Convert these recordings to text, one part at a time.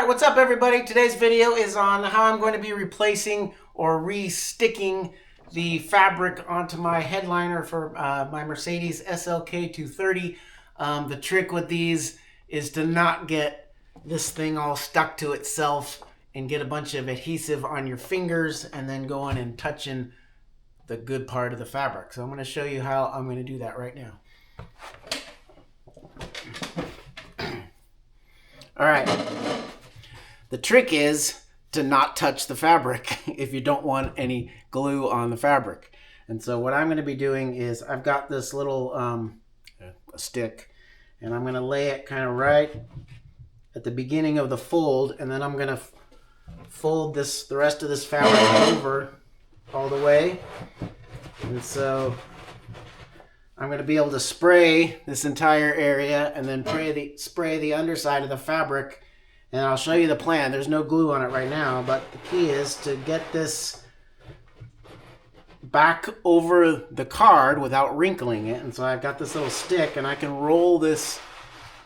Alright, what's up everybody? Today's video is on how I'm going to be replacing or re-sticking the fabric onto my headliner for my Mercedes SLK 230. The trick with these is to not get this thing all stuck to itself and get a bunch of adhesive on your fingers and then going and touching the good part of the fabric. So I'm going to show you how I'm going to do that right now. Alright. The trick is to not touch the fabric if you don't want any glue on the fabric. And so what I'm going to be doing is I've got this little a stick, and I'm going to lay it kind of right at the beginning of the fold, and then I'm going to fold the rest of this fabric over all the way. And so I'm going to be able to spray this entire area and then spray the underside of the fabric. And I'll show you the plan. There's no glue on it right now, but the key is to get this back over the card without wrinkling it. And so I've got this little stick, and I can roll this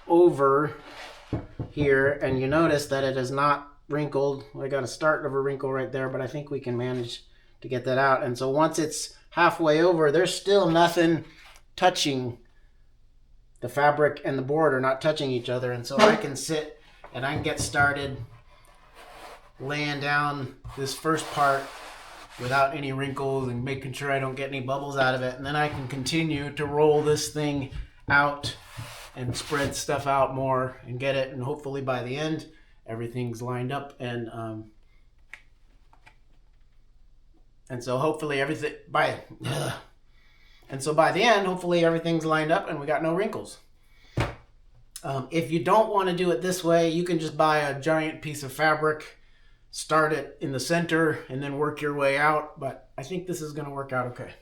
over here, and you notice that it is not wrinkled. I got a start of a wrinkle right there, but I think we can manage to get that out. And so once it's halfway over, there's still nothing touching the fabric, and the board are not touching each other. And so I can sit and I can get started laying down this first part without any wrinkles and making sure I don't get any bubbles out of it. And then I can continue to roll this thing out and spread stuff out more and get it. And hopefully by the end, everything's lined up. And so hopefully everything by the end, hopefully everything's lined up and we got no wrinkles. If you don't want to do it this way, you can just buy a giant piece of fabric, start it in the center, and then work your way out. But I think this is going to work out okay.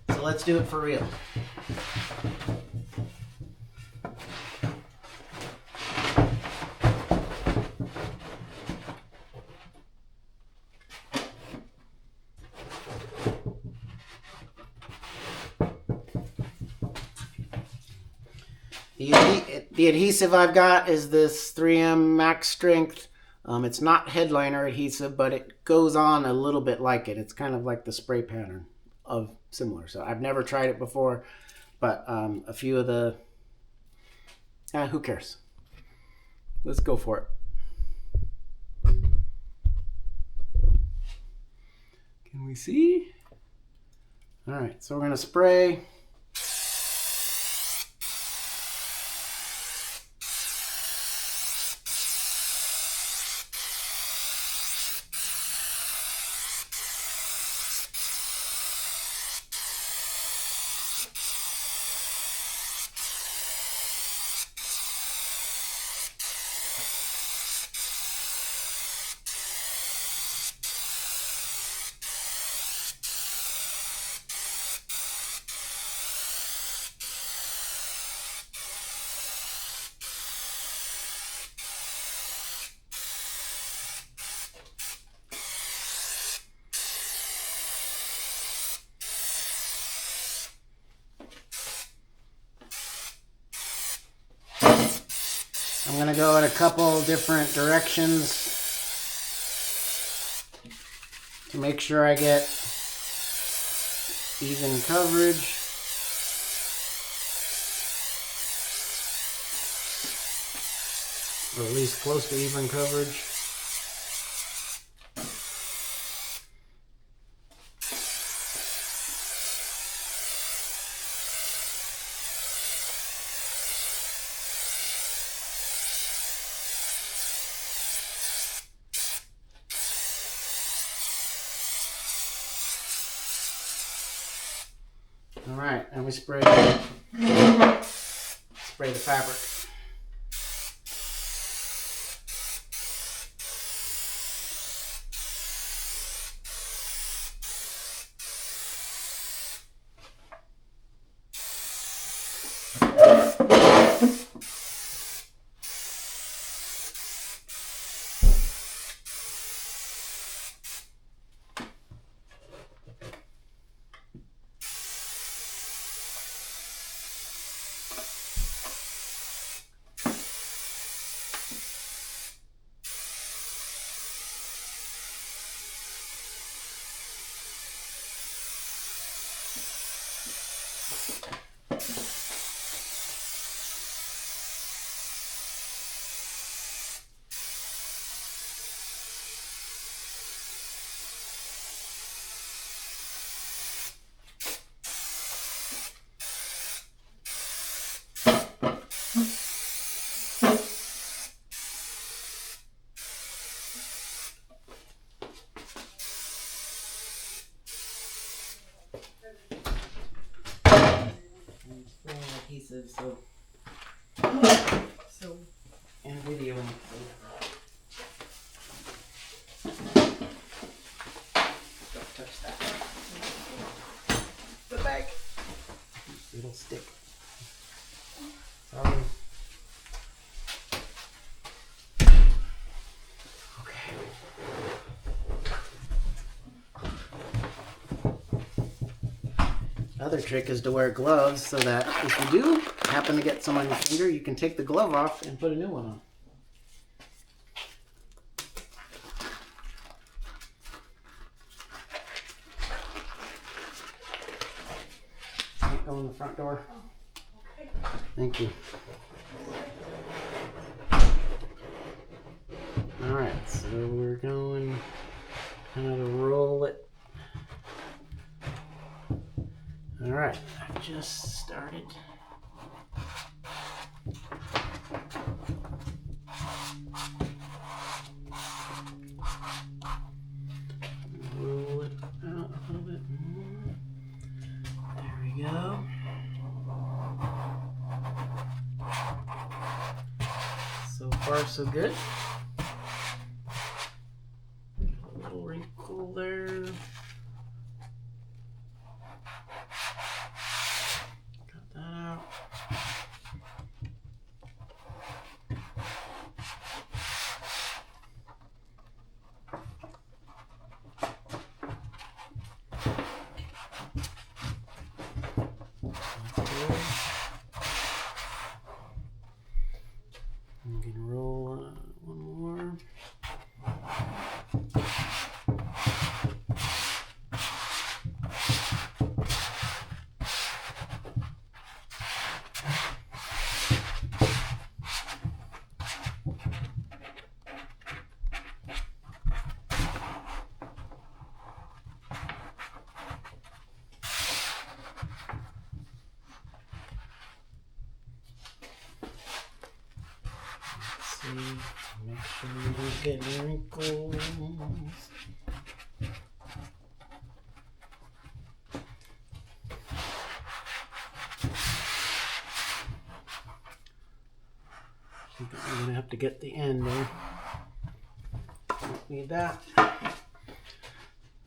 So let's do it for real. The adhesive I've got is this 3M Max Strength. It's not headliner adhesive, but it goes on a little bit like it. It's kind of like the spray pattern of similar. So I've never tried it before, but a few of the... who cares? Let's go for it. Can we see? All right, so we're going to spray. I'm going to go in a couple different directions to make sure I get even coverage. Or at least close to even coverage. All right, and we spray the fabric. Pieces, so and videoing. Don't touch that. The bag. It'll stick. Sorry. Okay. Other trick is to wear gloves so that if you do happen to get some on your finger, you can take the glove off and put a new one on. Can't go in the front door. Okay. Thank you. Alright, so we're going kind of to roll it. Alright, I've just started. Roll it out a little bit more. There we go. So far, so good. A little wrinkle there. Cut that out. I'm going to roll one more. Make sure we don't get any wrinkles. I think I'm going to have to get the end there. Don't need that.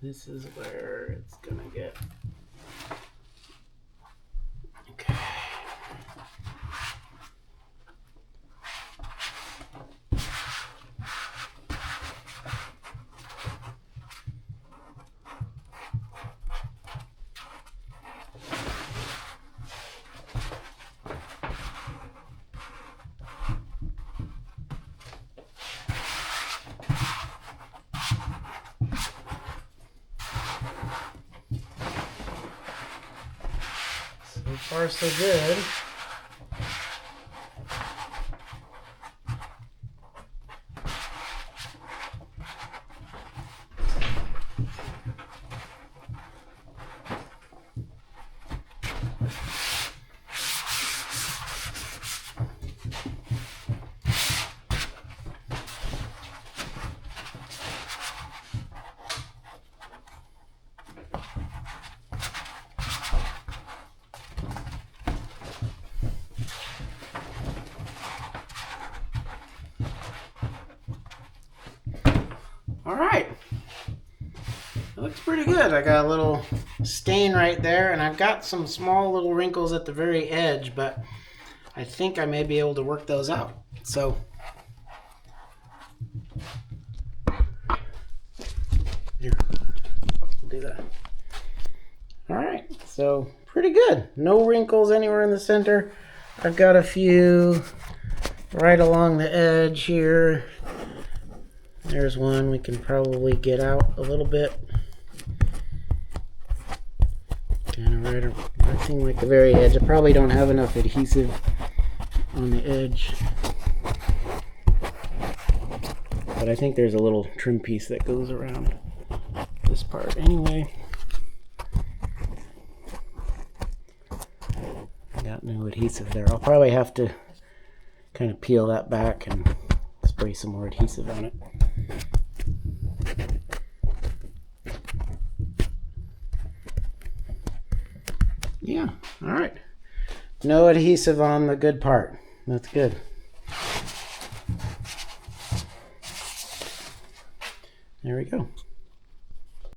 This is where it's going to get. Okay. So far, so good. All right, it looks pretty good. I got a little stain right there, and I've got some small little wrinkles at the very edge, but I think I may be able to work those out. So here, we'll do that. All right, so pretty good. No wrinkles anywhere in the center. I've got a few right along the edge here. There's one we can probably get out a little bit. Kind of right thing like the very edge. I probably don't have enough adhesive on the edge, but I think there's a little trim piece that goes around this part anyway. I got no adhesive there. I'll probably have to kind of peel that back and spray some more adhesive on it. Yeah, all right. No adhesive on the good part. That's good. There we go.